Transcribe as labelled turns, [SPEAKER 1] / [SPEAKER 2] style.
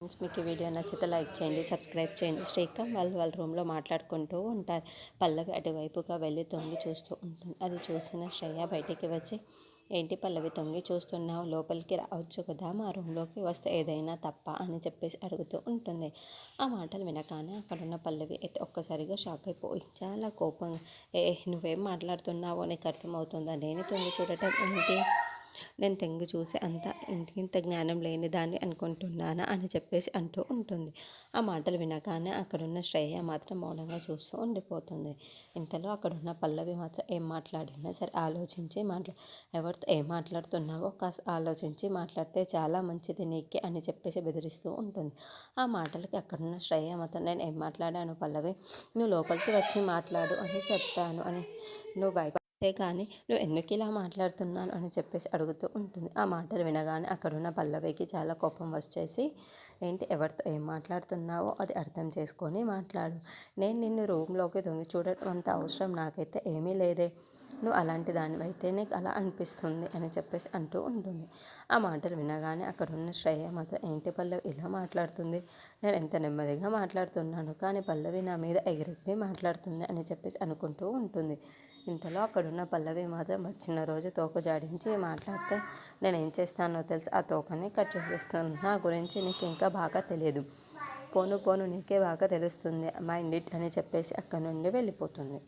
[SPEAKER 1] Friends, మీకు ఈ video నచ్చితే లైక్ చేయండి, సబ్స్క్రైబ్ చేయండి. శ్రీకాంత్ వాళ్ళ రూమ్లో మాట్లాడుకుంటూ ఉంటారు. పల్లవి అటువైపుగా వెళ్ళి తొంగి చూస్తూ ఉంటుంది. అది చూసిన శ్రేయ బయటికి వచ్చి, ఏంటి పల్లవి తొంగి చూస్తున్నావు, లోపలికి రావచ్చు కదా, మా రూమ్లోకి వస్తే ఏదైనా తప్ప అని చెప్పేసి అడుగుతూ ఉంటుంది. ఆ మాటలు వినగానే అక్కడున్న పల్లవి అయితే ఒక్కసారిగా షాక్ అయిపోయి చాలా కోపంగా, నువ్వేం మాట్లాడుతున్నావో నీకు అర్థమవుతుందా, నేను తొంగి చూడటం ఏంటి, నేను తెంగి చూసి అంత ఇంత జ్ఞానం లేని దాన్ని అనుకుంటున్నానా అని చెప్పేసి అంటూ ఉంటుంది. ఆ మాటలు వినగానే అక్కడున్న శ్రేయ మాత్రం మౌనంగా చూస్తూ ఉండిపోతుంది. ఇంతలో అక్కడున్న పల్లవి మాత్రం ఏం మాట్లాడినా సరే ఆలోచించి ఎవరితో ఏం మాట్లాడుతున్నావో కాస్త ఆలోచించి మాట్లాడితే చాలా మంచిది నీకే అని చెప్పేసి బెదిరిస్తూ ఉంటుంది. ఆ మాటలకి అక్కడున్న శ్రేయ మాత్రం, నేను ఏం మాట్లాడాను పల్లవి, నువ్వు లోపలికి వచ్చి మాట్లాడు అని చెప్పాను అని, నువ్వు బయట కానీ నువ్వు ఎందుకు ఇలా మాట్లాడుతున్నాను అని చెప్పేసి అడుగుతూ ఉంటుంది. ఆ మాటలు వినగానే అక్కడున్న పల్లవికి చాలా కోపం వచ్చేసి, ఏంటి ఎవరితో ఏం మాట్లాడుతున్నావో అది అర్థం చేసుకొని మాట్లాడు, నేను నిన్ను రూమ్లోకి దొంగి చూడటం అంత అవసరం నాకైతే ఏమీ లేదే, నువ్వు అలాంటి దానివైతే నీకు అలా అనిపిస్తుంది అని చెప్పేసి అంటూ ఉంటుంది. ఆ మాటలు వినగానే అక్కడున్న శ్రేయ మాత్రం, ఏంటి పల్లవి ఇలా మాట్లాడుతుంది, నేను ఎంత నెమ్మదిగా మాట్లాడుతున్నాను కానీ పల్లవి నా మీద ఎగిరెగిరి మాట్లాడుతుంది అని చెప్పేసి అనుకుంటూ ఉంటుంది. ఇంతలో అక్కడున్న పల్లవి మాత్రం వచ్చిన రోజు తోక జాడించి మాట్లాడితే, నేనేం చేస్తానో తెలుసు, ఆ తోకని కట్ చేసేస్తాను, నా గురించి నీకు ఇంకా బాగా తెలియదు, పోను పోను నీకే బాగా తెలుస్తుంది, మైండ్ ఇట్ అని చెప్పేసి అక్కడి నుండి వెళ్ళిపోతుంది.